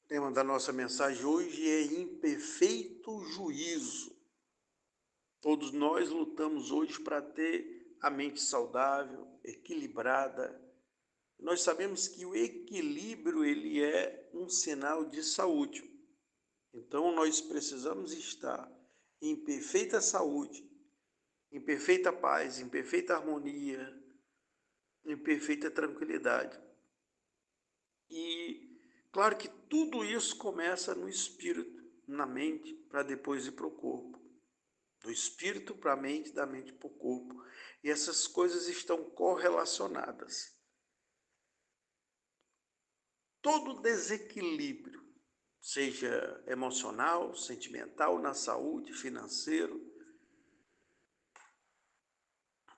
O tema da nossa mensagem hoje é imperfeito juízo. Todos nós lutamos hoje para ter a mente saudável, equilibrada. Nós sabemos que o equilíbrio ele é um sinal de saúde. Então nós precisamos estar em perfeita saúde, em perfeita paz, em perfeita harmonia, em perfeita tranquilidade. E claro que tudo isso começa no espírito, na mente, para depois ir para o corpo. Do espírito para a mente, da mente para o corpo. E essas coisas estão correlacionadas. Todo desequilíbrio, seja emocional, sentimental, na saúde, financeiro,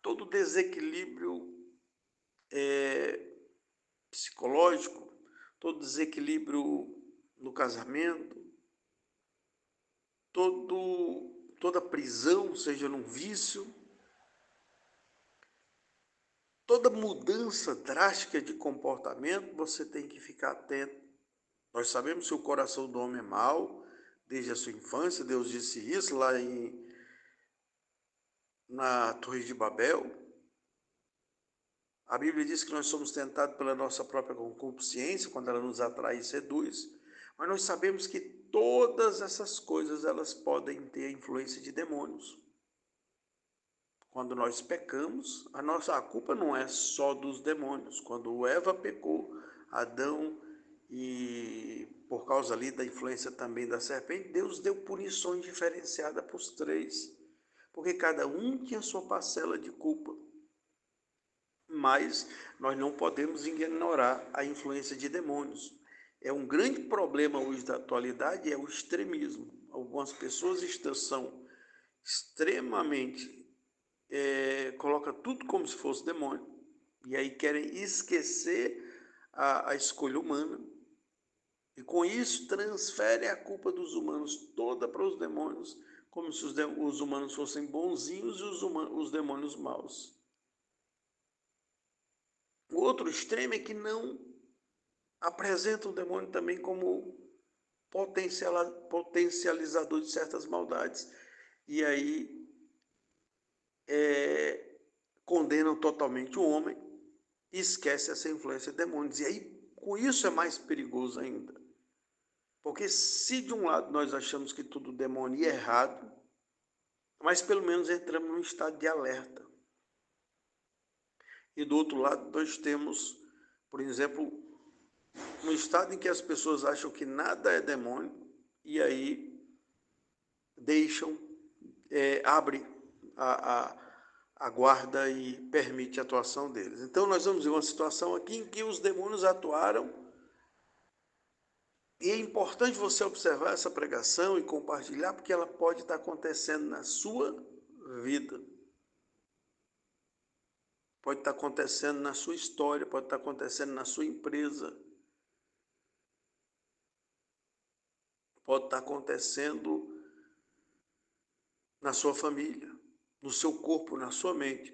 todo desequilíbrio psicológico, todo desequilíbrio no casamento, toda prisão, seja num vício, toda mudança drástica de comportamento, você tem que ficar atento. Nós sabemos que o coração do homem é mau, desde a sua infância, Deus disse isso lá na Torre de Babel. A Bíblia diz que nós somos tentados pela nossa própria concupiscência, quando ela nos atrai e seduz, mas nós sabemos que todas essas coisas, elas podem ter a influência de demônios. Quando nós pecamos, a culpa não é só dos demônios. Quando Eva pecou, Adão, e por causa ali da influência também da serpente, Deus deu punições diferenciadas para os três, porque cada um tinha sua parcela de culpa. Mas nós não podemos ignorar a influência de demônios. É um grande problema hoje da atualidade, é o extremismo. Algumas pessoas são extremamente coloca tudo como se fosse demônio, e aí querem esquecer a escolha humana, e com isso transferem a culpa dos humanos toda para os demônios, como se os humanos fossem bonzinhos e os demônios maus. O outro extremo é que não apresenta o demônio também como potencializador de certas maldades, e aí condenam totalmente o homem e esquece essa influência de demônios. E aí, com isso é mais perigoso ainda. Porque se de um lado nós achamos que tudo demônio é errado, mas pelo menos entramos num estado de alerta. E do outro lado nós temos, por exemplo, um estado em que as pessoas acham que nada é demônio e aí deixam, abre a guarda e permite a atuação deles. Então nós vamos ver uma situação aqui em que os demônios atuaram. E é importante você observar essa pregação e compartilhar, porque ela pode estar acontecendo na sua vida. Pode estar acontecendo na sua história, pode estar acontecendo na sua empresa. Pode estar acontecendo na sua família, no seu corpo, na sua mente.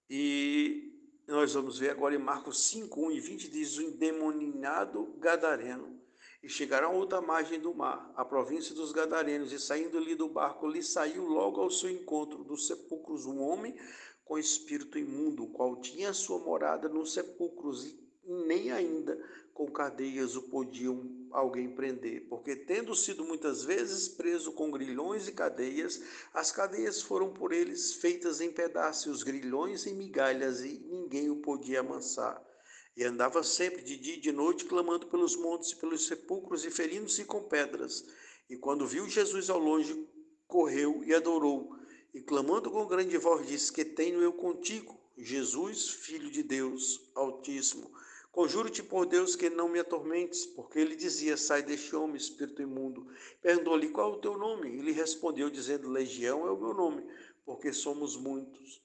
E nós vamos ver agora em Marcos 5, 1 e 20, diz: o endemoniado gadareno. E chegaram a outra margem do mar, a província dos Gadarenos, e saindo-lhe do barco, lhe saiu logo ao seu encontro dos sepulcros um homem com espírito imundo, o qual tinha sua morada nos sepulcros, e nem ainda com cadeias o podiam alguém prender, porque tendo sido muitas vezes preso com grilhões e cadeias, as cadeias foram por eles feitas em pedaços, os grilhões em migalhas, e ninguém o podia amansar. E andava sempre de dia e de noite, clamando pelos montes e pelos sepulcros e ferindo-se com pedras. E quando viu Jesus ao longe, correu e adorou. E clamando com grande voz, disse: que tenho eu contigo, Jesus, Filho de Deus Altíssimo? Conjuro-te por Deus que não me atormentes, porque ele dizia: sai deste homem, espírito imundo. Perguntou-lhe: qual é o teu nome? E ele respondeu, dizendo: Legião é o meu nome, porque somos muitos.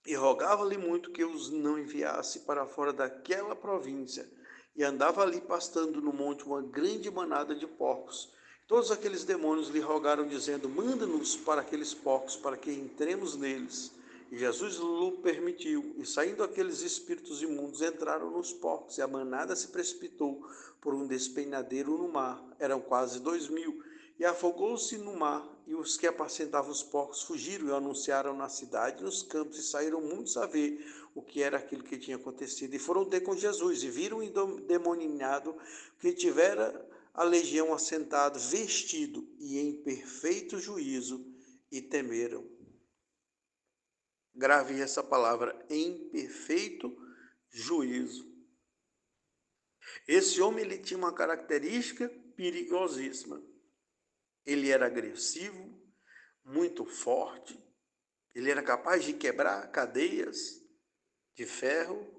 E rogava-lhe muito que os não enviasse para fora daquela província. E andava ali pastando no monte uma grande manada de porcos. Todos aqueles demônios lhe rogaram, dizendo: manda-nos para aqueles porcos, para que entremos neles. E Jesus lhe permitiu, e saindo aqueles espíritos imundos, entraram nos porcos, e a manada se precipitou por um despenhadeiro no mar. Eram quase 2000, e afogou-se no mar, e os que apacentavam os porcos fugiram e anunciaram na cidade e nos campos, e saíram muitos a ver o que era aquilo que tinha acontecido. E foram ter com Jesus, e viram o endemoniado que tivera a legião assentado, vestido e em perfeito juízo, e temeram. Grave essa palavra, em perfeito juízo. Esse homem ele tinha uma característica perigosíssima. Ele era agressivo, muito forte, ele era capaz de quebrar cadeias de ferro,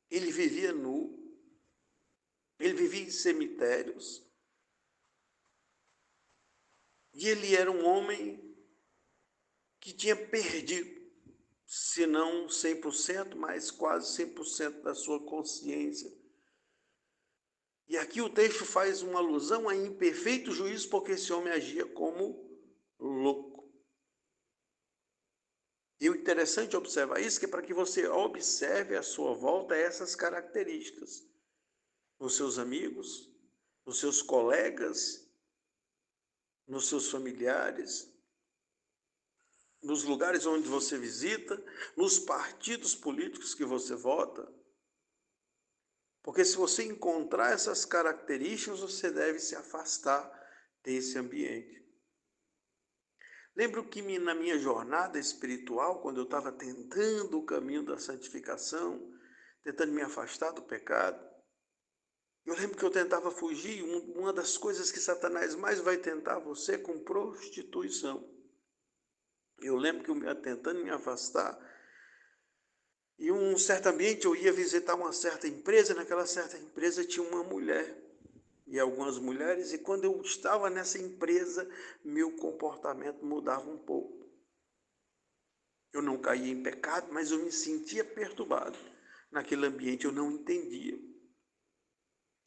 ele vivia nu, ele vivia em cemitérios, e ele era um homem que tinha perdido, se não 100%, mas quase 100% da sua consciência. E aqui o texto faz uma alusão a imperfeito juízo, porque esse homem agia como louco. E o interessante observar isso, que é para que você observe à sua volta essas características. Nos seus amigos, nos seus colegas, nos seus familiares, nos lugares onde você visita, nos partidos políticos que você vota. Porque se você encontrar essas características, você deve se afastar desse ambiente. Lembro que na minha jornada espiritual, quando eu estava tentando o caminho da santificação, tentando me afastar do pecado, eu lembro que eu tentava fugir. Uma das coisas que Satanás mais vai tentar você é com prostituição. Eu lembro que eu ia tentando me afastar, e um certo ambiente eu ia visitar uma certa empresa, naquela certa empresa tinha uma mulher e algumas mulheres, e quando eu estava nessa empresa, meu comportamento mudava um pouco. Eu não caía em pecado, mas eu me sentia perturbado naquele ambiente, eu não entendia.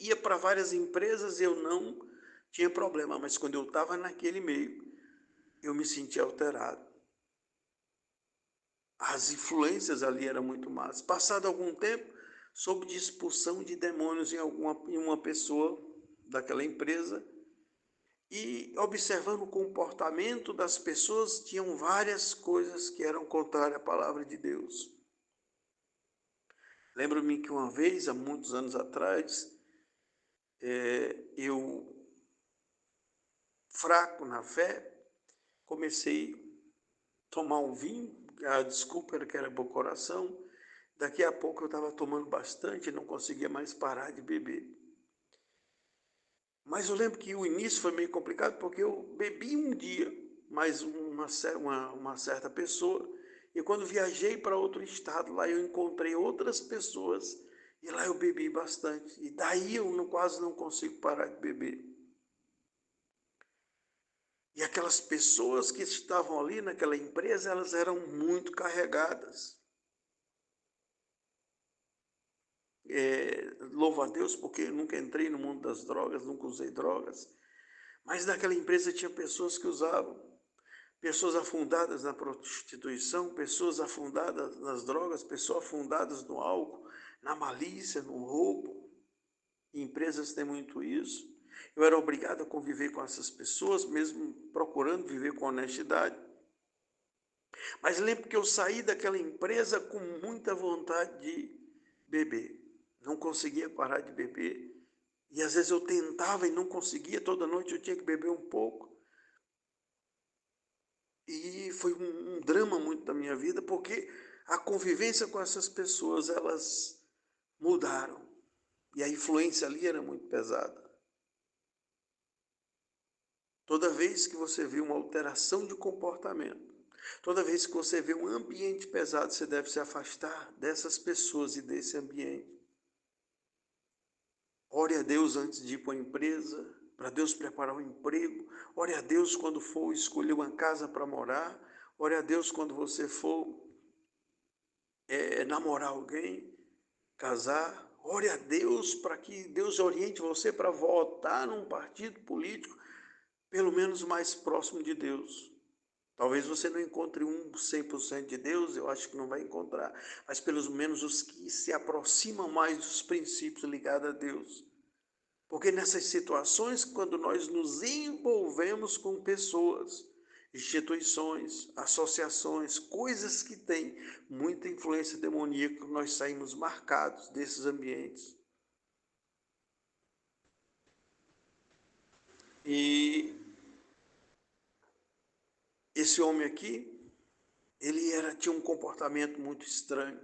Ia para várias empresas, eu não tinha problema, mas quando eu estava naquele meio, eu me sentia alterado. As influências ali eram muito más. Passado algum tempo, soube de expulsão de demônios em uma pessoa daquela empresa, e observando o comportamento das pessoas, tinham várias coisas que eram contrárias à palavra de Deus. Lembro-me que uma vez, há muitos anos atrás, eu, fraco na fé, comecei a tomar um vinho, a desculpa era que era bom coração. Daqui a pouco eu estava tomando bastante e não conseguia mais parar de beber. Mas eu lembro que o início foi meio complicado, porque eu bebi um dia, mais uma certa pessoa, e quando viajei para outro estado, lá eu encontrei outras pessoas, e lá eu bebi bastante. E daí eu quase não consigo parar de beber. E aquelas pessoas que estavam ali naquela empresa, elas eram muito carregadas. Louvo a Deus, porque eu nunca entrei no mundo das drogas, nunca usei drogas. Mas naquela empresa tinha pessoas que usavam, pessoas afundadas na prostituição, pessoas afundadas nas drogas, pessoas afundadas no álcool, na malícia, no roubo. E empresas têm muito isso. Eu era obrigado a conviver com essas pessoas, mesmo procurando viver com honestidade. Mas lembro que eu saí daquela empresa com muita vontade de beber. Não conseguia parar de beber. E às vezes eu tentava e não conseguia. Toda noite eu tinha que beber um pouco. E foi um drama muito da minha vida, porque a convivência com essas pessoas, elas mudaram. E a influência ali era muito pesada. Toda vez que você vê uma alteração de comportamento, toda vez que você vê um ambiente pesado, você deve se afastar dessas pessoas e desse ambiente. Ore a Deus antes de ir para a empresa, para Deus preparar um emprego. Ore a Deus quando for escolher uma casa para morar. Ore a Deus quando você for namorar alguém, casar. Ore a Deus para que Deus oriente você para votar num partido político, pelo menos mais próximo de Deus. Talvez você não encontre um 100% de Deus, eu acho que não vai encontrar, mas pelo menos os que se aproximam mais dos princípios ligados a Deus. Porque nessas situações, quando nós nos envolvemos com pessoas, instituições, associações, coisas que têm muita influência demoníaca, nós saímos marcados desses ambientes. E esse homem aqui, tinha um comportamento muito estranho.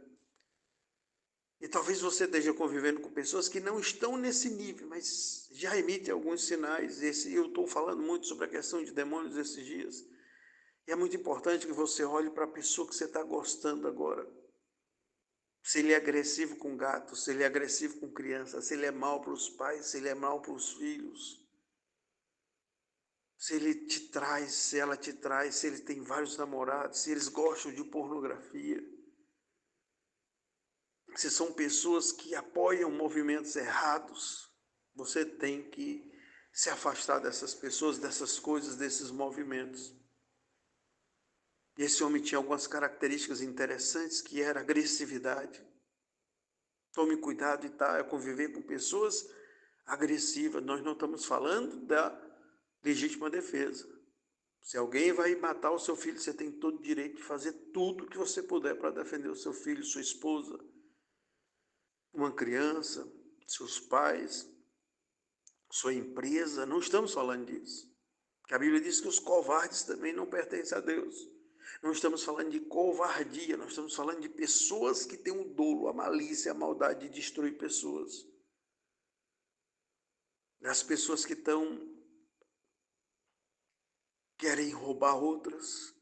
E talvez você esteja convivendo com pessoas que não estão nesse nível, mas já emitem alguns sinais. Eu estou falando muito sobre a questão de demônios esses dias. E é muito importante que você olhe para a pessoa que você está gostando agora. Se ele é agressivo com gato, se ele é agressivo com criança, se ele é mau para os pais, se ele é mau para os filhos. Se ele te traz, se ela te traz, se ele tem vários namorados, se eles gostam de pornografia. Se são pessoas que apoiam movimentos errados, você tem que se afastar dessas pessoas, dessas coisas, desses movimentos. E esse homem tinha algumas características interessantes, que era agressividade. Tome cuidado e tá, conviver com pessoas agressivas. Nós não estamos falando da legítima defesa. Se alguém vai matar o seu filho, você tem todo o direito de fazer tudo o que você puder para defender o seu filho, sua esposa, uma criança, seus pais, sua empresa. Não estamos falando disso. A Bíblia diz que os covardes também não pertencem a Deus. Não estamos falando de covardia, nós estamos falando de pessoas que têm o dolo, a malícia, a maldade de destruir pessoas. As pessoas que querem roubar outras,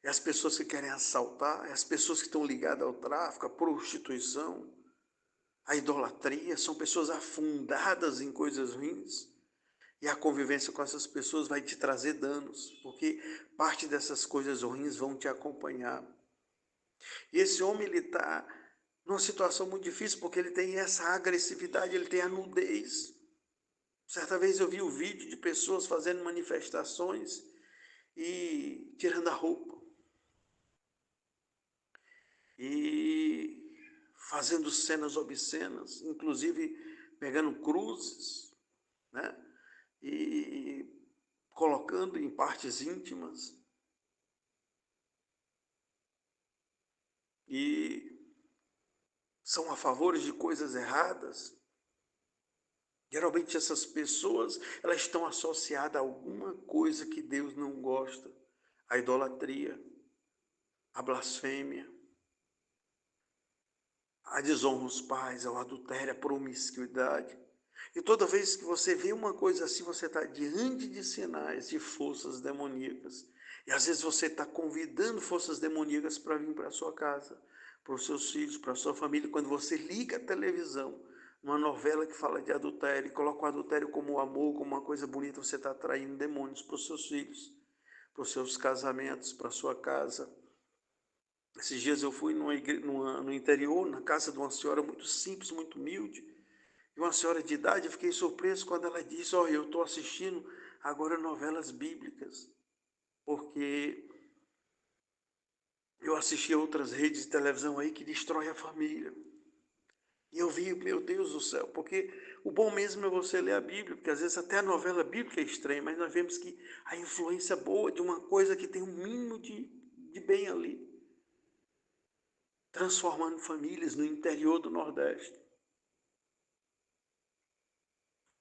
é as pessoas que querem assaltar, é as pessoas que estão ligadas ao tráfico, à prostituição, à idolatria, são pessoas afundadas em coisas ruins. E a convivência com essas pessoas vai te trazer danos, porque parte dessas coisas ruins vão te acompanhar. E esse homem, ele está numa situação muito difícil, porque ele tem essa agressividade, ele tem a nudez. Certa vez eu vi o vídeo de pessoas fazendo manifestações e tirando a roupa. E fazendo cenas obscenas, inclusive pegando cruzes, né? E colocando em partes íntimas. E são a favor de coisas erradas. Geralmente essas pessoas, elas estão associadas a alguma coisa que Deus não gosta. A idolatria, a blasfêmia, a desonra aos pais, ao adultério, a promiscuidade. E toda vez que você vê uma coisa assim, você está diante de sinais de forças demoníacas. E às vezes você está convidando forças demoníacas para vir para a sua casa, para os seus filhos, para a sua família. Quando você liga a televisão, uma novela que fala de adultério, e coloca o adultério como amor, como uma coisa bonita, você está atraindo demônios para os seus filhos, para os seus casamentos, para a sua casa. Esses dias eu fui no interior, na casa de uma senhora muito simples, muito humilde, e uma senhora de idade. Eu fiquei surpreso quando ela disse: olha, eu estou assistindo agora novelas bíblicas, porque eu assisti a outras redes de televisão aí que destrói a família. E eu vi, meu Deus do céu, porque o bom mesmo é você ler a Bíblia, porque às vezes até a novela bíblica é estranha, mas nós vemos que a influência boa de uma coisa que tem um mínimo de bem ali, transformando famílias no interior do Nordeste.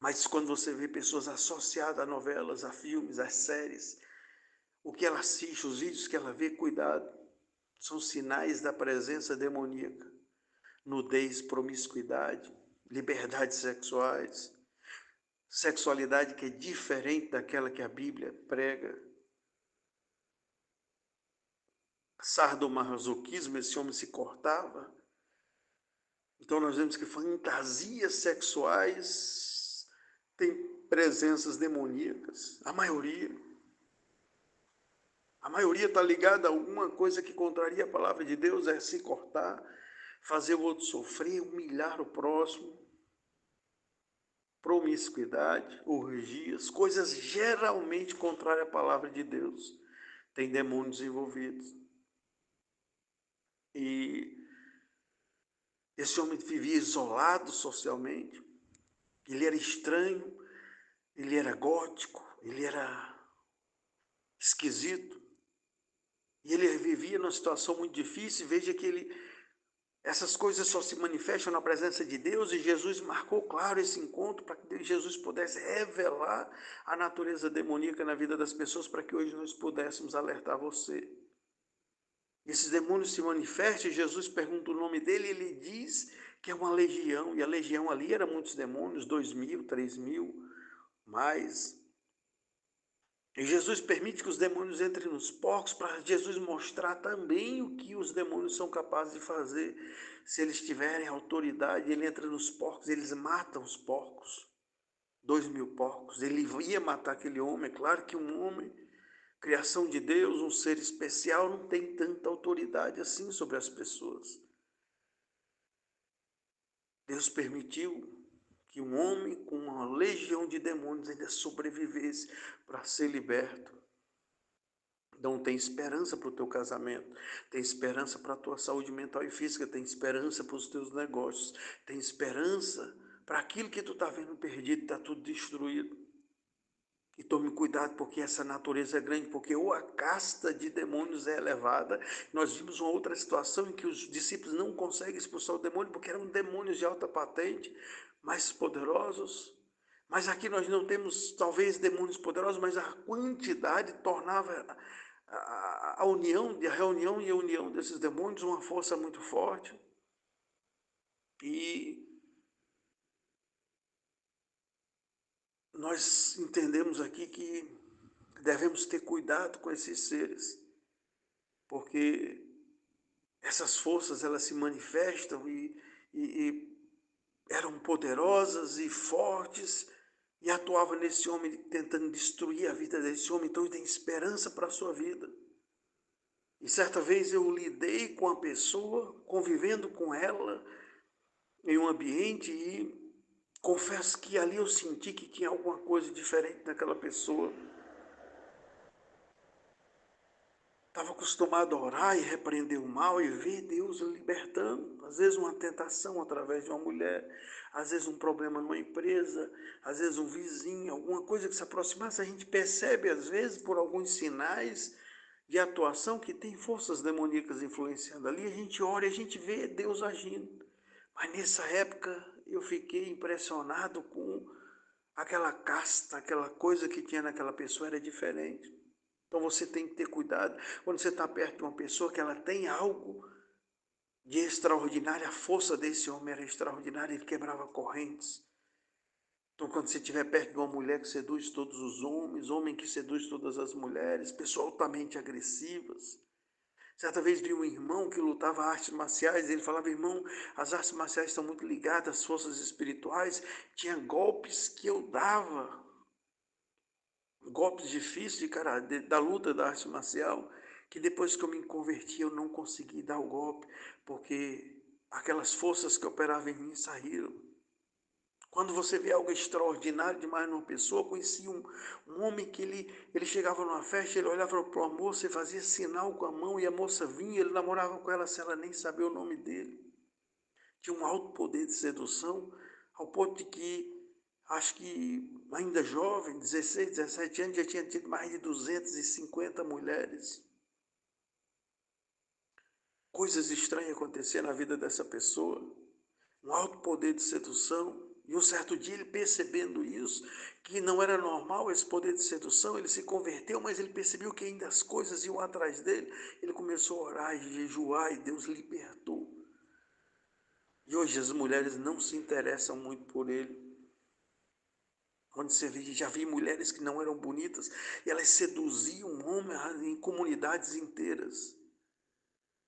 Mas quando você vê pessoas associadas a novelas, a filmes, a séries, o que ela assiste, os vídeos que ela vê, cuidado, são sinais da presença demoníaca. Nudez, promiscuidade, liberdades sexuais, sexualidade que é diferente daquela que a Bíblia prega. Sadomasoquismo, esse homem se cortava. Então nós vemos que fantasias sexuais têm presenças demoníacas, a maioria. A maioria está ligada a alguma coisa que contraria a palavra de Deus, é se cortar, fazer o outro sofrer, humilhar o próximo, promiscuidade, orgias, coisas geralmente contrárias à palavra de Deus. tem demônios envolvidos. E esse homem vivia isolado socialmente, ele era estranho, ele era gótico, ele era esquisito, e ele vivia numa situação muito difícil. Veja que essas coisas só se manifestam na presença de Deus, e Jesus marcou, claro, esse encontro para que Jesus pudesse revelar a natureza demoníaca na vida das pessoas, para que hoje nós pudéssemos alertar você. Esses demônios se manifestam, Jesus pergunta o nome dele, e ele diz que é uma legião, e a legião ali era muitos demônios, 2.000, 3.000, mais. E Jesus permite que os demônios entrem nos porcos, para Jesus mostrar também o que os demônios são capazes de fazer. Se eles tiverem autoridade, ele entra nos porcos, eles matam os porcos, 2.000 porcos. Ele ia matar aquele homem. É claro que um homem, criação de Deus, um ser especial, não tem tanta autoridade assim sobre as pessoas. Deus permitiu que um homem com uma legião de demônios ainda sobrevivesse para ser liberto. Então tem esperança para o teu casamento, tem esperança para a tua saúde mental e física, tem esperança para os teus negócios, tem esperança para aquilo que tu está vendo perdido, está tudo destruído. E tome cuidado, porque essa natureza é grande, porque ou a casta de demônios é elevada. Nós vimos uma outra situação em que os discípulos não conseguem expulsar o demônio, porque eram demônios de alta patente, mais poderosos. Mas aqui nós não temos, talvez, demônios poderosos, mas a quantidade tornava a reunião e a união desses demônios uma força muito forte. E nós entendemos aqui que devemos ter cuidado com esses seres, porque essas forças elas se manifestam e eram poderosas e fortes, e atuavam nesse homem, tentando destruir a vida desse homem. Então ele tem esperança para a sua vida. E certa vez eu lidei com a pessoa, convivendo com ela em um ambiente, e confesso que ali eu senti que tinha alguma coisa diferente naquela pessoa. Estava acostumado a orar e repreender o mal e ver Deus libertando. Às vezes uma tentação através de uma mulher, às vezes um problema numa empresa, às vezes um vizinho, alguma coisa que se aproximasse. A gente percebe, às vezes, por alguns sinais de atuação, que tem forças demoníacas influenciando ali. A gente ora e a gente vê Deus agindo. Mas nessa época eu fiquei impressionado com aquela casta, aquela coisa que tinha naquela pessoa era diferente. Então você tem que ter cuidado quando você está perto de uma pessoa que ela tem algo de extraordinário. A força desse homem era extraordinária, ele quebrava correntes. Então quando você estiver perto de uma mulher que seduz todos os homens, homem que seduz todas as mulheres, pessoas altamente agressivas. Certa vez vi um irmão que lutava artes marciais, ele falava: irmão, as artes marciais estão muito ligadas às forças espirituais. Tinha golpes que eu dava, golpes difíceis da luta da arte marcial, que depois que eu me converti eu não consegui dar o golpe, porque aquelas forças que operavam em mim saíram. Quando você vê algo extraordinário demais numa pessoa, eu conheci um homem que ele chegava numa festa, ele olhava para uma moça e fazia sinal com a mão, e a moça vinha, ele namorava com ela sem ela nem saber o nome dele. Tinha um alto poder de sedução, ao ponto de que, acho que ainda jovem, 16, 17 anos, já tinha tido mais de 250 mulheres. Coisas estranhas aconteceram na vida dessa pessoa, um alto poder de sedução. E um certo dia, ele percebendo isso, que não era normal esse poder de sedução, ele se converteu, mas ele percebeu que ainda as coisas iam atrás dele. Ele começou a orar e jejuar, e Deus libertou. E hoje as mulheres não se interessam muito por ele. Quando você vê, já vi mulheres que não eram bonitas, e elas seduziam homens em comunidades inteiras.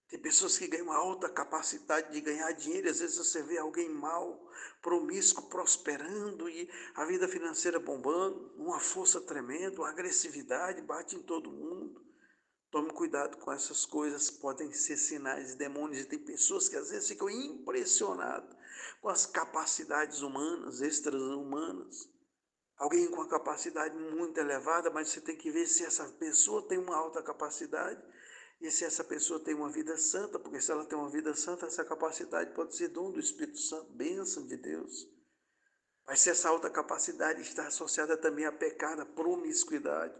Tem pessoas que ganham uma alta capacidade de ganhar dinheiro, e às vezes você vê alguém mal, promíscuo, prosperando, e a vida financeira bombando, uma força tremenda, uma agressividade, bate em todo mundo. Tome cuidado com essas coisas, podem ser sinais de demônios, e tem pessoas que às vezes ficam impressionadas com as capacidades humanas, extra-humanas. Alguém com uma capacidade muito elevada, mas você tem que ver se essa pessoa tem uma alta capacidade e se essa pessoa tem uma vida santa, porque se ela tem uma vida santa, essa capacidade pode ser dom do Espírito Santo, bênção de Deus. Mas se essa alta capacidade está associada também a pecado, a promiscuidade,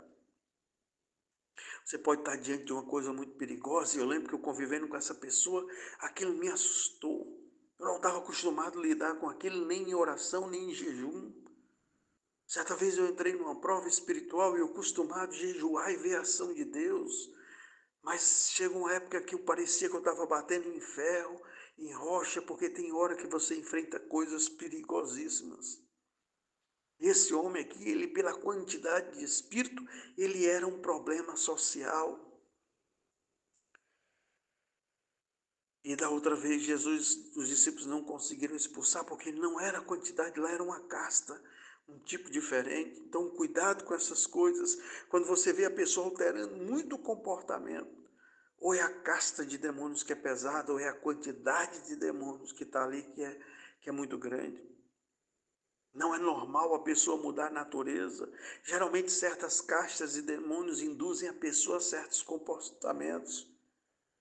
você pode estar diante de uma coisa muito perigosa. E eu lembro que eu convivendo com essa pessoa, aquilo me assustou. Eu não estava acostumado a lidar com aquilo nem em oração, nem em jejum. Certa vez eu entrei numa prova espiritual e eu acostumado a jejuar e ver a ação de Deus. Mas chegou uma época que eu parecia que eu estava batendo em ferro, em rocha, porque tem hora que você enfrenta coisas perigosíssimas. Esse homem aqui, ele pela quantidade de espírito, ele era um problema social. E da outra vez, Jesus, os discípulos não conseguiram expulsar, porque não era a quantidade, lá era uma casta, um tipo diferente. Então, cuidado com essas coisas. Quando você vê a pessoa alterando muito o comportamento, ou é a casta de demônios que é pesada, ou é a quantidade de demônios que está ali que é muito grande. Não é normal a pessoa mudar a natureza. Geralmente, certas castas de demônios induzem a pessoa a certos comportamentos.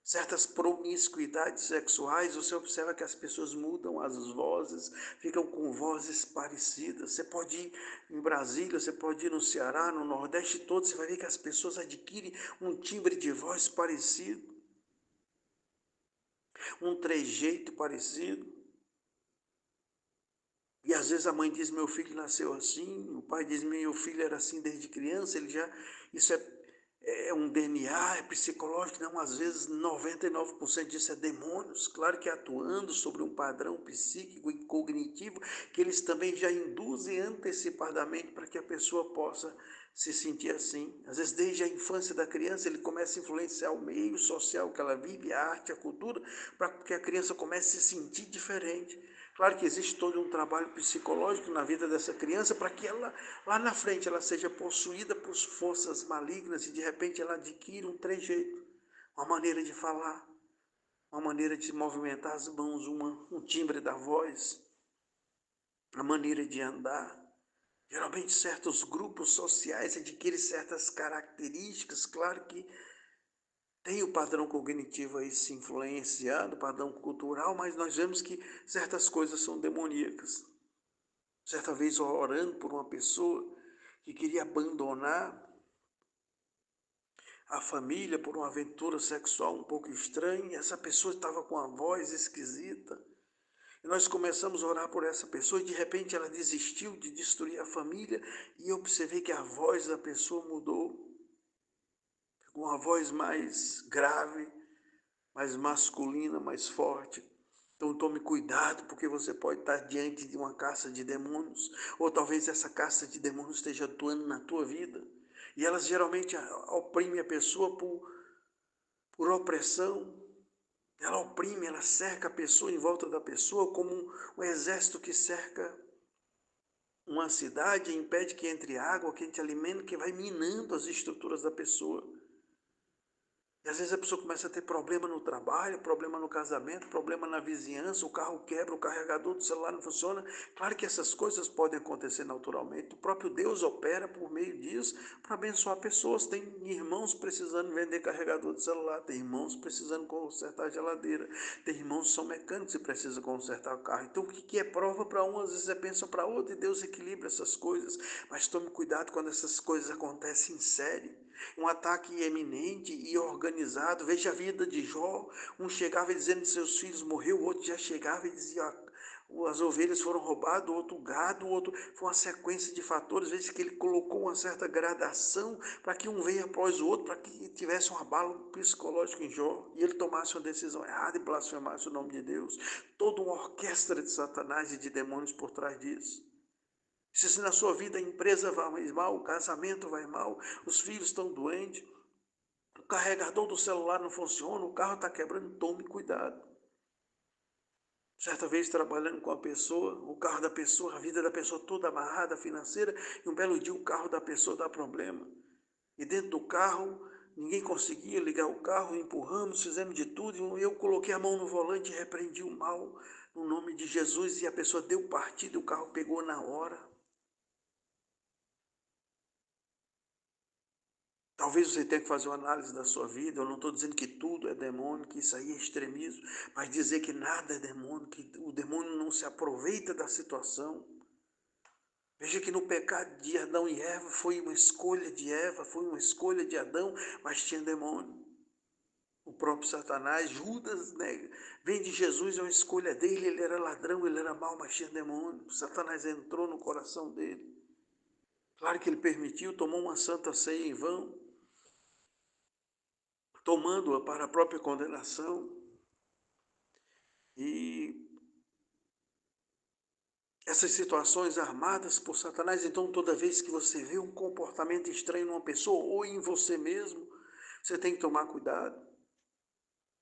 Certas promiscuidades sexuais, você observa que as pessoas mudam as vozes, ficam com vozes parecidas. Você pode ir em Brasília, você pode ir no Ceará, no Nordeste todo, você vai ver que as pessoas adquirem um timbre de voz parecido, um trejeito parecido. E às vezes a mãe diz, meu filho nasceu assim, o pai diz, meu filho era assim desde criança, isso é um DNA, é psicológico, não, às vezes 99% disso é demônios, claro que atuando sobre um padrão psíquico e cognitivo, que eles também já induzem antecipadamente para que a pessoa possa se sentir assim. Às vezes desde a infância da criança ele começa a influenciar o meio social que ela vive, a arte, a cultura, para que a criança comece a se sentir diferente. Claro que existe todo um trabalho psicológico na vida dessa criança para que ela, lá na frente, ela seja possuída por forças malignas e de repente ela adquire um trejeito, uma maneira de falar, uma maneira de movimentar as mãos, um timbre da voz, a maneira de andar. Geralmente certos grupos sociais adquirem certas características, claro que tem o padrão cognitivo aí se influenciando, o padrão cultural, mas nós vemos que certas coisas são demoníacas. Certa vez orando por uma pessoa que queria abandonar a família por uma aventura sexual um pouco estranha, e essa pessoa estava com uma voz esquisita. E nós começamos a orar por essa pessoa e de repente ela desistiu de destruir a família e eu observei que a voz da pessoa mudou, com uma voz mais grave, mais masculina, mais forte. Então tome cuidado, porque você pode estar diante de uma caça de demônios, ou talvez essa caça de demônios esteja atuando na tua vida. E elas geralmente oprimem a pessoa por opressão. Ela oprime, ela cerca a pessoa em volta da pessoa, como um exército que cerca uma cidade, impede que entre água, que entre alimento, que vai minando as estruturas da pessoa. E às vezes a pessoa começa a ter problema no trabalho, problema no casamento, problema na vizinhança, o carro quebra, o carregador do celular não funciona. Claro que essas coisas podem acontecer naturalmente. O próprio Deus opera por meio disso para abençoar pessoas. Tem irmãos precisando vender carregador de celular, tem irmãos precisando consertar geladeira, tem irmãos que são mecânicos e precisam consertar o carro. Então o que é prova para um, às vezes é bênção para outro e Deus equilibra essas coisas. Mas tome cuidado quando essas coisas acontecem em série. Um ataque eminente e organizado. Veja a vida de Jó. Um chegava dizendo que seus filhos morreram, o outro já chegava e dizia as ovelhas foram roubadas, o outro gado, o outro. Foi uma sequência de fatores. Veja que ele colocou uma certa gradação para que um venha após o outro, para que tivesse um abalo psicológico em Jó e ele tomasse uma decisão errada e blasfemasse o nome de Deus. Toda uma orquestra de Satanás e de demônios por trás disso. Se na sua vida a empresa vai mal, o casamento vai mal, os filhos estão doentes, o carregador do celular não funciona, o carro está quebrando, tome cuidado. Certa vez trabalhando com a pessoa, o carro da pessoa, a vida da pessoa toda amarrada financeira, e um belo dia o carro da pessoa dá problema. E dentro do carro, ninguém conseguia ligar o carro, empurramos, fizemos de tudo, e eu coloquei a mão no volante e repreendi o mal no nome de Jesus, e a pessoa deu partida, e o carro pegou na hora. Talvez você tenha que fazer uma análise da sua vida. Eu não estou dizendo que tudo é demônio, que isso aí é extremismo, mas dizer que nada é demônio, que o demônio não se aproveita da situação. Veja que no pecado de Adão e Eva foi uma escolha de Eva, foi uma escolha de Adão, mas tinha demônio. O próprio Satanás, Judas, né, vem de Jesus, é uma escolha dele, ele era ladrão, ele era mau, mas tinha demônio. Satanás entrou no coração dele. Claro que ele permitiu, tomou uma santa ceia em vão, tomando-a para a própria condenação. E essas situações armadas por Satanás, então toda vez que você vê um comportamento estranho numa pessoa ou em você mesmo, você tem que tomar cuidado.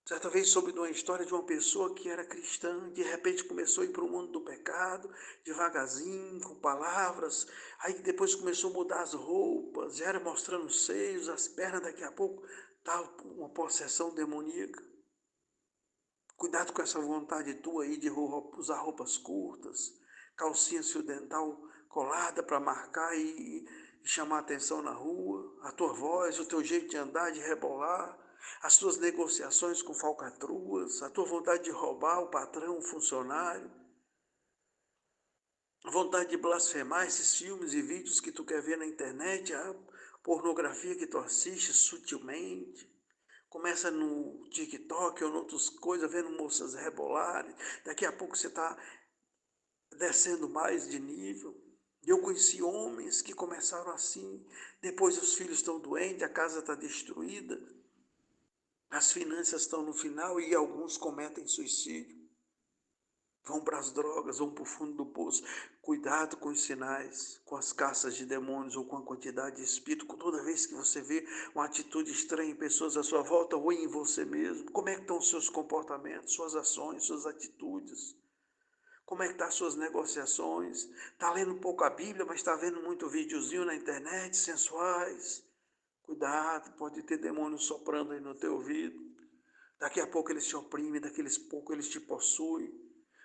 Certa vez soube de uma história de uma pessoa que era cristã, de repente começou a ir para o mundo do pecado, devagarzinho, com palavras, aí depois começou a mudar as roupas, já era mostrando os seios, as pernas, daqui a pouco estava uma possessão demoníaca. Cuidado com essa vontade tua aí de usar roupas curtas, calcinha fio dental colada para marcar e chamar atenção na rua, a tua voz, o teu jeito de andar, de rebolar, as tuas negociações com falcatruas, a tua vontade de roubar o patrão, o funcionário, a vontade de blasfemar esses filmes e vídeos que tu quer ver na internet, a pornografia que tu assiste sutilmente. Começa no TikTok ou em outras coisas, vendo moças rebolarem. Daqui a pouco você está descendo mais de nível. Eu conheci homens que começaram assim, depois os filhos estão doentes, a casa está destruída, as finanças estão no final e alguns cometem suicídio. Vão para as drogas, vão para o fundo do poço. Cuidado com os sinais, com as caças de demônios ou com a quantidade de espírito. Toda vez que você vê uma atitude estranha em pessoas à sua volta ou em você mesmo, como é que estão os seus comportamentos, suas ações, suas atitudes? Como é que estão as suas negociações? Está lendo pouco a Bíblia, mas está vendo muito videozinho na internet, sensuais? Cuidado, pode ter demônios soprando aí no teu ouvido. Daqui a pouco eles te oprimem, daqui a pouco eles te possuem.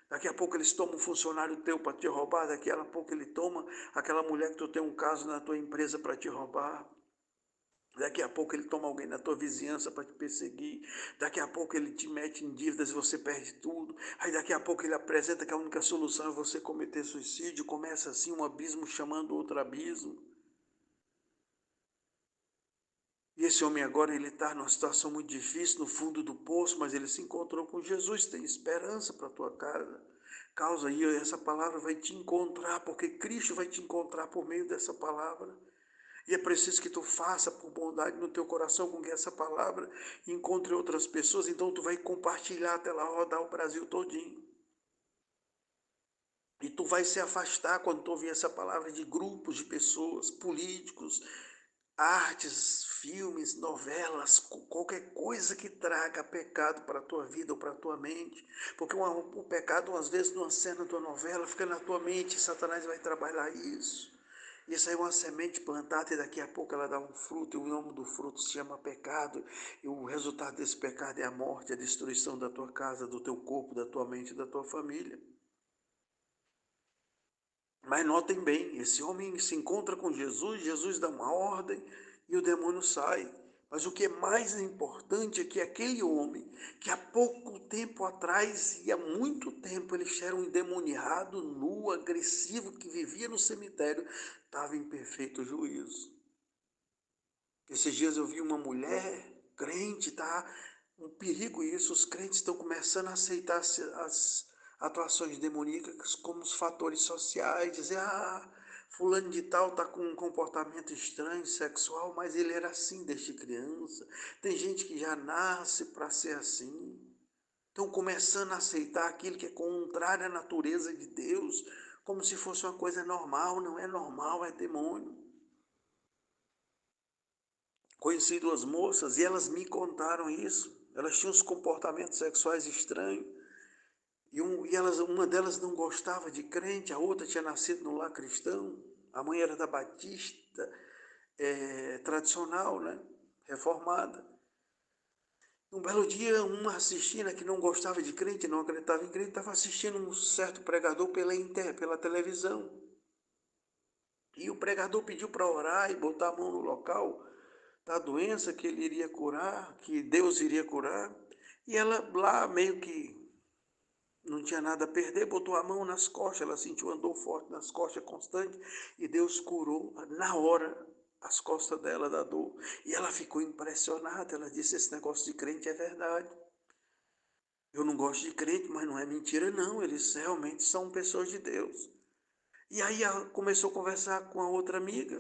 Daqui a pouco eles tomam um funcionário teu para te roubar, daqui a pouco ele toma aquela mulher que tu tem um caso na tua empresa para te roubar. Daqui a pouco ele toma alguém na tua vizinhança para te perseguir. Daqui a pouco ele te mete em dívidas e você perde tudo. Aí daqui a pouco ele apresenta que a única solução é você cometer suicídio. Começa assim um abismo chamando outro abismo. E esse homem agora ele está numa situação muito difícil, no fundo do poço, mas ele se encontrou com Jesus, tem esperança para a tua casa. Causa aí, essa palavra vai te encontrar, porque Cristo vai te encontrar por meio dessa palavra. E é preciso que tu faça por bondade no teu coração com que essa palavra encontre outras pessoas, então tu vai compartilhar até lá rodar o Brasil todinho. E tu vai se afastar quando tu ouvir essa palavra de grupos de pessoas, políticos, artes, filmes, novelas, qualquer coisa que traga pecado para a tua vida ou para a tua mente. Porque o pecado, às vezes, numa cena de uma novela, fica na tua mente e Satanás vai trabalhar isso. Isso aí é uma semente plantada e daqui a pouco ela dá um fruto, e o nome do fruto se chama pecado, e o resultado desse pecado é a morte, a destruição da tua casa, do teu corpo, da tua mente e da tua família. Mas notem bem, esse homem se encontra com Jesus, Jesus dá uma ordem e o demônio sai. Mas o que é mais importante é que aquele homem, que há pouco tempo atrás, e há muito tempo, ele era um endemoniado, nu, agressivo, que vivia no cemitério, estava em perfeito juízo. Esses dias eu vi uma mulher crente, tá? Um perigo isso, os crentes estão começando a aceitar as atuações demoníacas como os fatores sociais, dizer, fulano de tal está com um comportamento estranho, sexual, mas ele era assim desde criança. Tem gente que já nasce para ser assim. Estão começando a aceitar aquilo que é contrário à natureza de Deus, como se fosse uma coisa normal, não é normal, é demônio. Conheci duas moças e elas me contaram isso. Elas tinham uns comportamentos sexuais estranhos. Uma delas não gostava de crente, a outra tinha nascido no lar cristão. A mãe era da Batista, tradicional, né? Reformada. Um belo dia, uma assistindo, que não gostava de crente, não acreditava em crente, estava assistindo um certo pregador pela televisão. E o pregador pediu para orar e botar a mão no local da doença que ele iria curar, que Deus iria curar. E ela lá meio que não tinha nada a perder, botou a mão nas costas, ela sentiu uma dor forte nas costas constante, e Deus curou na hora as costas dela da dor. E ela ficou impressionada, ela disse, esse negócio de crente é verdade. Eu não gosto de crente, mas não é mentira não, eles realmente são pessoas de Deus. E aí ela começou a conversar com a outra amiga,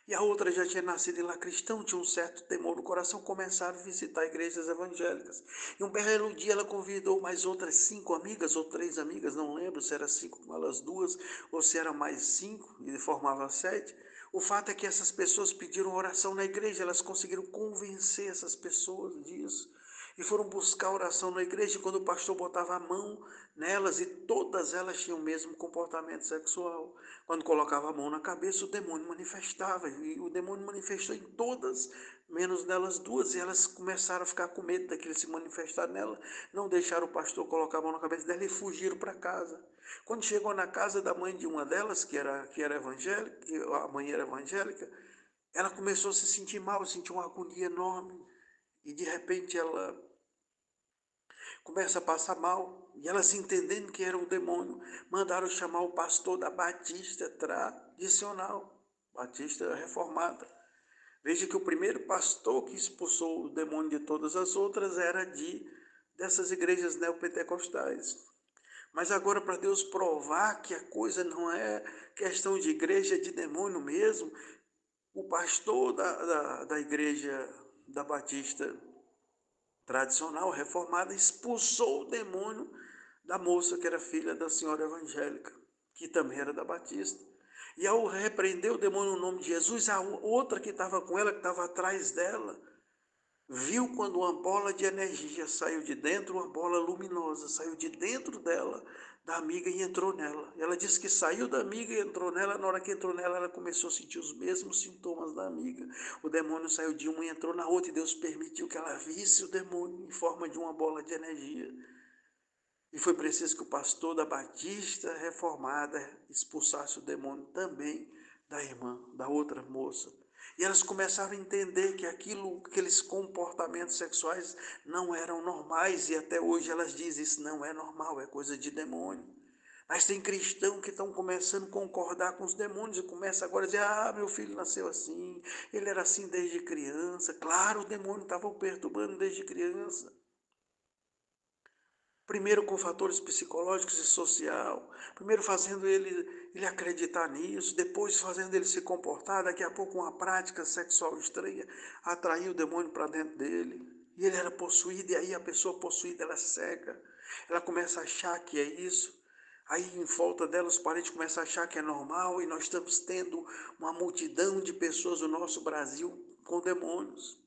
e a outra já tinha nascido em lá cristão, tinha um certo temor no coração, começaram a visitar igrejas evangélicas. E um belo dia ela convidou mais outras 5 amigas, ou 3 amigas, não lembro se era 5 com elas duas, ou se era mais 5, e formava 7. O fato é que essas pessoas pediram oração na igreja, elas conseguiram convencer essas pessoas disso. E foram buscar oração na igreja, e quando o pastor botava a mão nelas, e todas elas tinham o mesmo comportamento sexual. Quando colocava a mão na cabeça, o demônio manifestava, e o demônio manifestou em todas, menos nelas duas, e elas começaram a ficar com medo daquele se manifestar nela, não deixaram o pastor colocar a mão na cabeça dela e fugiram para casa. Quando chegou na casa da mãe de uma delas, que era evangélica, a mãe era evangélica, ela começou a se sentir mal, sentiu uma agonia enorme, e de repente ela começa a passar mal, e elas entendendo que era um demônio, mandaram chamar o pastor da Batista tradicional, Batista reformada. Veja que o primeiro pastor que expulsou o demônio de todas as outras era dessas igrejas neopentecostais. Mas agora, para Deus provar que a coisa não é questão de igreja, é de demônio mesmo, o pastor da igreja da Batista tradicional, reformada, expulsou o demônio da moça que era filha da senhora evangélica, que também era da Batista. E ao repreender o demônio no nome de Jesus, a outra que estava com ela, que estava atrás dela, viu quando uma bola de energia saiu de dentro, uma bola luminosa, saiu de dentro dela, da amiga e entrou nela. Ela disse que saiu da amiga e entrou nela, na hora que entrou nela, ela começou a sentir os mesmos sintomas da amiga. O demônio saiu de uma e entrou na outra, e Deus permitiu que ela visse o demônio em forma de uma bola de energia. E foi preciso que o pastor da Batista reformada expulsasse o demônio também da irmã, da outra moça. E elas começaram a entender que aqueles comportamentos sexuais não eram normais, e até hoje elas dizem, isso não é normal, é coisa de demônio. Mas tem cristãos que estão começando a concordar com os demônios e começam agora a dizer, meu filho nasceu assim, ele era assim desde criança. Claro, o demônio estava o perturbando desde criança. Primeiro com fatores psicológicos e social, primeiro fazendo ele acreditar nisso, depois fazendo ele se comportar, daqui a pouco uma prática sexual estranha atraiu o demônio para dentro dele. E ele era possuído, e aí a pessoa possuída, ela é cega, ela começa a achar que é isso. Aí em volta dela os parentes começam a achar que é normal, e nós estamos tendo uma multidão de pessoas no nosso Brasil com demônios.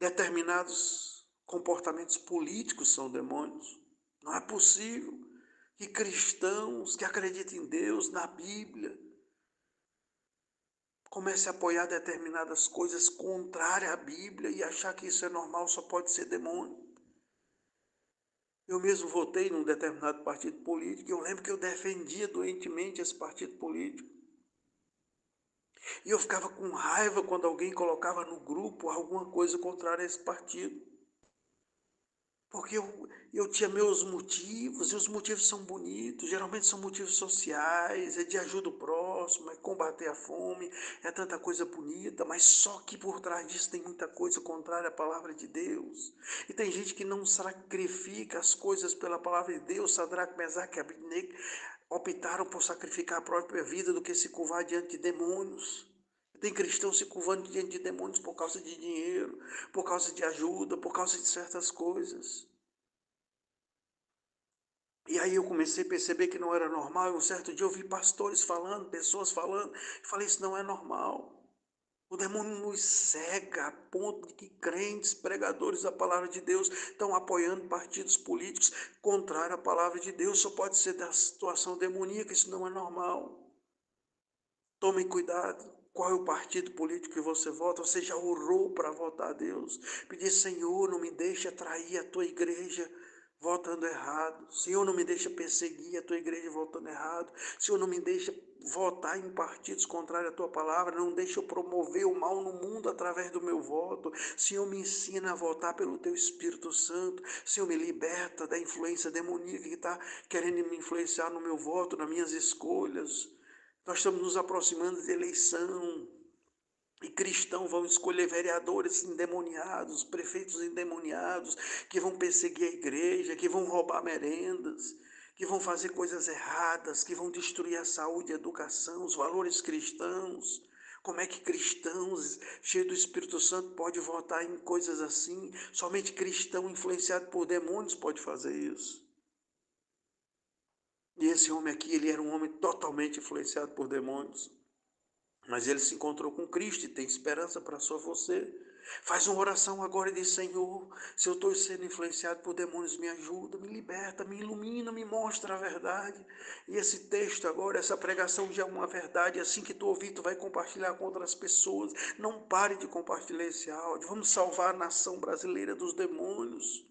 Determinados comportamentos políticos são demônios. Não é possível que cristãos que acreditam em Deus, na Bíblia, comecem a apoiar determinadas coisas contrárias à Bíblia e achar que isso é normal, só pode ser demônio. Eu mesmo votei num determinado partido político, e eu lembro que eu defendia doentemente esse partido político. E eu ficava com raiva quando alguém colocava no grupo alguma coisa contrária a esse partido. Porque eu tinha meus motivos, e os motivos são bonitos, geralmente são motivos sociais, é de ajuda ao próximo, é combater a fome, é tanta coisa bonita, mas só que por trás disso tem muita coisa contrária à palavra de Deus. E tem gente que não sacrifica as coisas pela palavra de Deus. Sadraque, Mesaque e Abednego optaram por sacrificar a própria vida do que se curvar diante de demônios. Tem cristãos se curvando diante de demônios por causa de dinheiro, por causa de ajuda, por causa de certas coisas. E aí eu comecei a perceber que não era normal. E um certo dia eu vi pastores falando, pessoas falando, e falei, isso não é normal. O demônio nos cega a ponto de que crentes, pregadores da palavra de Deus, estão apoiando partidos políticos contrários à palavra de Deus. Só pode ser da situação demoníaca, isso não é normal. Tomem cuidado. Qual é o partido político que você vota? Você já orou para votar a Deus? Pedir, Senhor, não me deixe atrair a tua igreja votando errado. Senhor, não me deixa perseguir a tua igreja votando errado. Senhor, não me deixa votar em partidos contrários à tua palavra. Não deixa eu promover o mal no mundo através do meu voto. Senhor, me ensina a votar pelo teu Espírito Santo. Senhor, me liberta da influência demoníaca que está querendo me influenciar no meu voto, nas minhas escolhas. Nós estamos nos aproximando de eleição. E cristãos vão escolher vereadores endemoniados, prefeitos endemoniados, que vão perseguir a igreja, que vão roubar merendas, que vão fazer coisas erradas, que vão destruir a saúde, a educação, os valores cristãos. Como é que cristãos cheios do Espírito Santo pode votar em coisas assim? Somente cristão influenciado por demônios pode fazer isso. E esse homem aqui, ele era um homem totalmente influenciado por demônios. Mas ele se encontrou com Cristo e tem esperança para só você. Faz uma oração agora e diz: Senhor, se eu estou sendo influenciado por demônios, me ajuda, me liberta, me ilumina, me mostra a verdade. E esse texto agora, essa pregação já é uma verdade. Assim que tu ouvir, tu vai compartilhar com outras pessoas. Não pare de compartilhar esse áudio. Vamos salvar a nação brasileira dos demônios.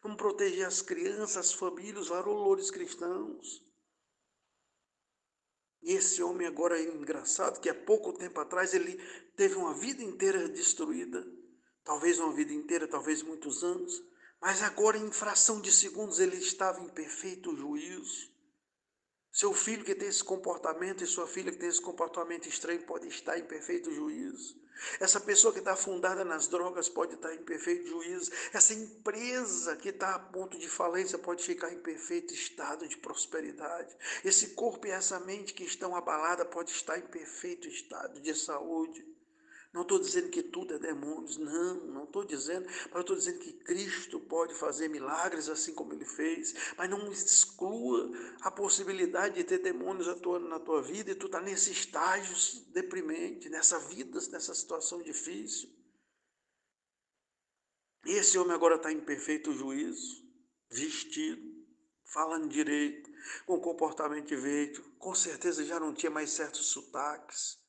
Vamos proteger as crianças, as famílias, os valores cristãos. E esse homem agora é engraçado, que há pouco tempo atrás ele teve uma vida inteira destruída, talvez uma vida inteira, talvez muitos anos, mas agora em fração de segundos ele estava em perfeito juízo. Seu filho que tem esse comportamento e sua filha que tem esse comportamento estranho pode estar em perfeito juízo. Essa pessoa que está afundada nas drogas pode estar em perfeito juízo. Essa empresa que está a ponto de falência pode ficar em perfeito estado de prosperidade. Esse corpo e essa mente que estão abaladas pode estar em perfeito estado de saúde. Não estou dizendo que tudo é demônios, não estou dizendo, mas eu estou dizendo que Cristo pode fazer milagres assim como Ele fez, mas não exclua a possibilidade de ter demônios atuando na tua vida e tu está nesse estágio deprimente, nessa vida, nessa situação difícil. E esse homem agora está em perfeito juízo, vestido, falando direito, com comportamento direito, com certeza já não tinha mais certos sotaques.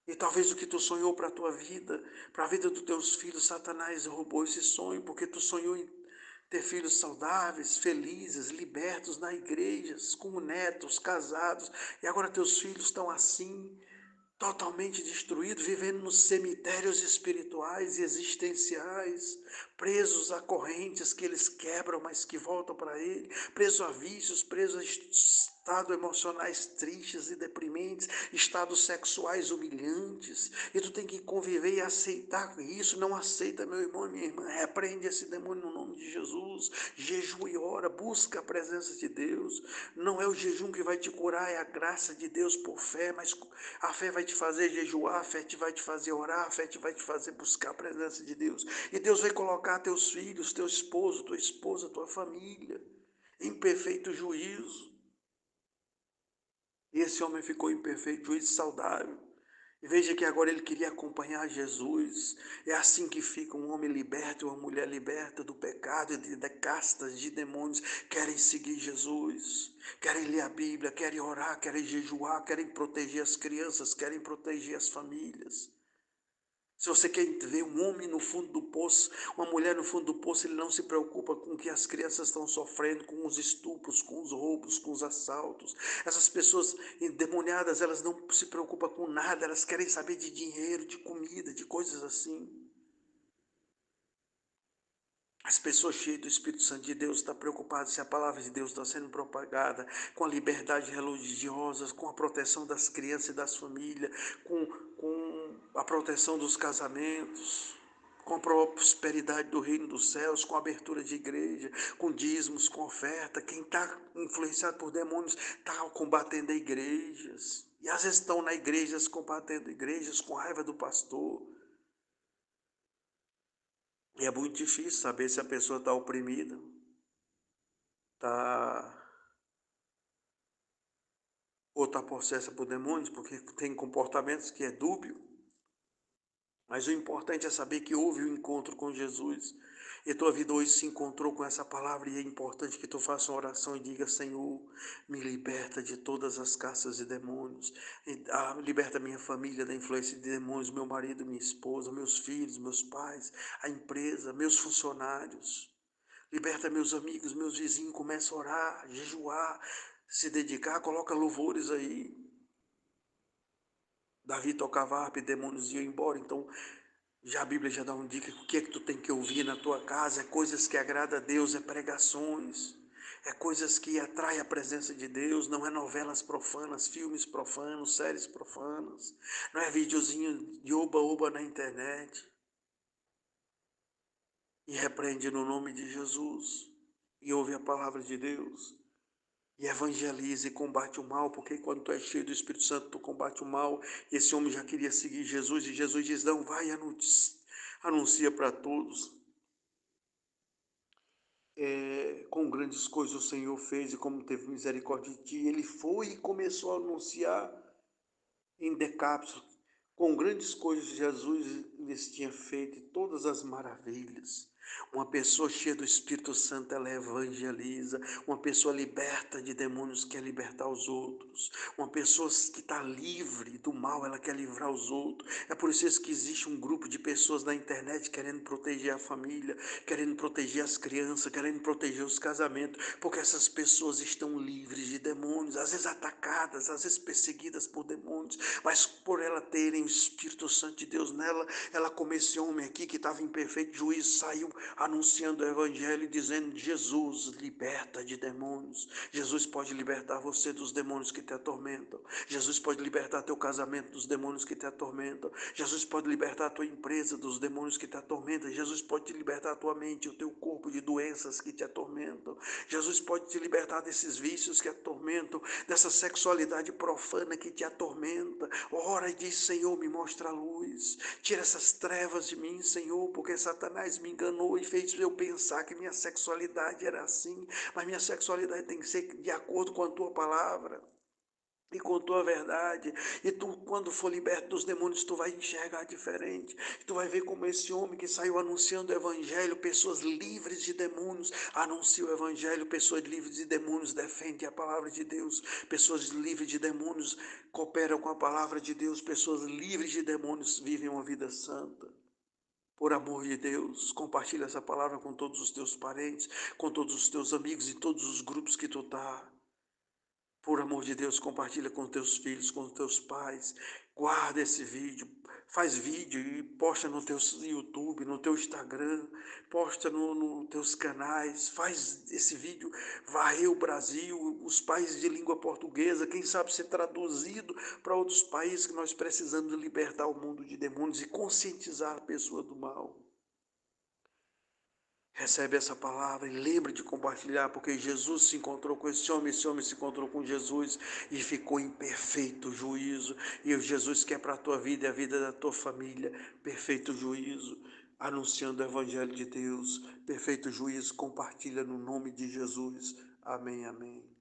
E talvez o que tu sonhou para a tua vida, para a vida dos teus filhos, Satanás roubou esse sonho, porque tu sonhou em ter filhos saudáveis, felizes, libertos na igreja, com netos, casados, e agora teus filhos estão assim, totalmente destruídos, vivendo nos cemitérios espirituais e existenciais, presos a correntes que eles quebram, mas que voltam para ele, presos a vícios, presos a estados emocionais tristes e deprimentes, estados sexuais humilhantes, e tu tem que conviver e aceitar isso. Não aceita, meu irmão e minha irmã, repreende esse demônio no nome de Jesus, jejua e ora, busca a presença de Deus. Não é o jejum que vai te curar, é a graça de Deus por fé, mas a fé vai te fazer jejuar, a fé vai te fazer orar, a fé vai te fazer buscar a presença de Deus, e Deus vai colocar teus filhos, teu esposo, tua esposa, tua família em perfeito juízo. E esse homem ficou em perfeito juízo, saudável. E veja que agora ele queria acompanhar Jesus. É assim que fica um homem liberto, uma mulher liberta do pecado, de castas, de demônios. Querem seguir Jesus, querem ler a Bíblia, querem orar, querem jejuar, querem proteger as crianças, querem proteger as famílias. Se você quer ver um homem no fundo do poço, uma mulher no fundo do poço, ele não se preocupa com o que as crianças estão sofrendo, com os estupros, com os roubos, com os assaltos. Essas pessoas endemoniadas, elas não se preocupam com nada, elas querem saber de dinheiro, de comida, de coisas assim. As pessoas cheias do Espírito Santo de Deus estão preocupadas se a palavra de Deus está sendo propagada, com a liberdade religiosa, com a proteção das crianças e das famílias, com a proteção dos casamentos, com a prosperidade do reino dos céus, com a abertura de igreja, com dízimos, com oferta. Quem está influenciado por demônios está combatendo igrejas. E às vezes estão na igrejas combatendo igrejas com raiva do pastor. E é muito difícil saber se a pessoa está oprimida, está ou está possessa por demônios, porque tem comportamentos que é dúbio. Mas o importante é saber que houve um encontro com Jesus. E tua vida hoje se encontrou com essa palavra, e é importante que tu faça uma oração e diga: Senhor, me liberta de todas as caças de demônios, liberta minha família da influência de demônios, meu marido, minha esposa, meus filhos, meus pais, a empresa, meus funcionários. Liberta meus amigos, meus vizinhos, começa a orar, jejuar, se dedicar, coloca louvores aí. Davi tocava harpa e demônios iam embora, então já a Bíblia já dá uma dica, o que é que tu tem que ouvir na tua casa, é coisas que agradam a Deus, é pregações, é coisas que atraem a presença de Deus, não é novelas profanas, filmes profanos, séries profanas, não é videozinho de oba-oba na internet. E repreende no nome de Jesus, e ouve a palavra de Deus, e evangeliza e combate o mal, porque quando tu és cheio do Espírito Santo, tu combate o mal. E esse homem já queria seguir Jesus, e Jesus diz, não, vai, anuncia para todos. Com grandes coisas o Senhor fez, e como teve misericórdia de ti, ele foi e começou a anunciar em Decápolis, com grandes coisas Jesus lhes tinha feito, e todas as maravilhas. Uma pessoa cheia do Espírito Santo, ela evangeliza. Uma pessoa liberta de demônios quer libertar os outros. Uma pessoa que está livre do mal, ela quer livrar os outros. É por isso que existe um grupo de pessoas na internet querendo proteger a família, querendo proteger as crianças, querendo proteger os casamentos, porque essas pessoas estão livres de demônios, às vezes atacadas, às vezes perseguidas por demônios, mas por ela terem o Espírito Santo de Deus nela, ela como esse homem aqui que estava em perfeito juízo, saiu anunciando o Evangelho, dizendo, Jesus liberta de demônios, Jesus pode libertar você dos demônios que te atormentam, Jesus pode libertar teu casamento dos demônios que te atormentam, Jesus pode libertar a tua empresa dos demônios que te atormentam, Jesus pode te libertar a tua mente, o teu corpo de doenças que te atormentam, Jesus pode te libertar desses vícios que atormentam, dessa sexualidade profana que te atormenta. Ora e diz, Senhor, me mostra a luz, tira essas trevas de mim, Senhor, porque Satanás me enganou e fez eu pensar que minha sexualidade era assim, mas minha sexualidade tem que ser de acordo com a tua palavra e com tua verdade, e tu, quando for liberto dos demônios, tu vai enxergar diferente, tu vai ver como esse homem que saiu anunciando o evangelho, pessoas livres de demônios, anuncia o evangelho, pessoas livres de demônios defendem a palavra de Deus, pessoas livres de demônios cooperam com a palavra de Deus, pessoas livres de demônios vivem uma vida santa. Por amor de Deus, compartilha essa palavra com todos os teus parentes, com todos os teus amigos e todos os grupos que tu tá. Por amor de Deus, compartilha com teus filhos, com teus pais. Guarda esse vídeo, faz vídeo e posta no teu YouTube, no teu Instagram, posta nos teus canais, faz esse vídeo varrer o Brasil, os países de língua portuguesa, quem sabe ser traduzido para outros países, que nós precisamos libertar o mundo de demônios e conscientizar a pessoa do mal. Recebe essa palavra e lembre de compartilhar, porque Jesus se encontrou com esse homem se encontrou com Jesus e ficou em perfeito juízo. E o Jesus quer para a tua vida e a vida da tua família perfeito juízo, anunciando o Evangelho de Deus, perfeito juízo. Compartilha no nome de Jesus. Amém, amém.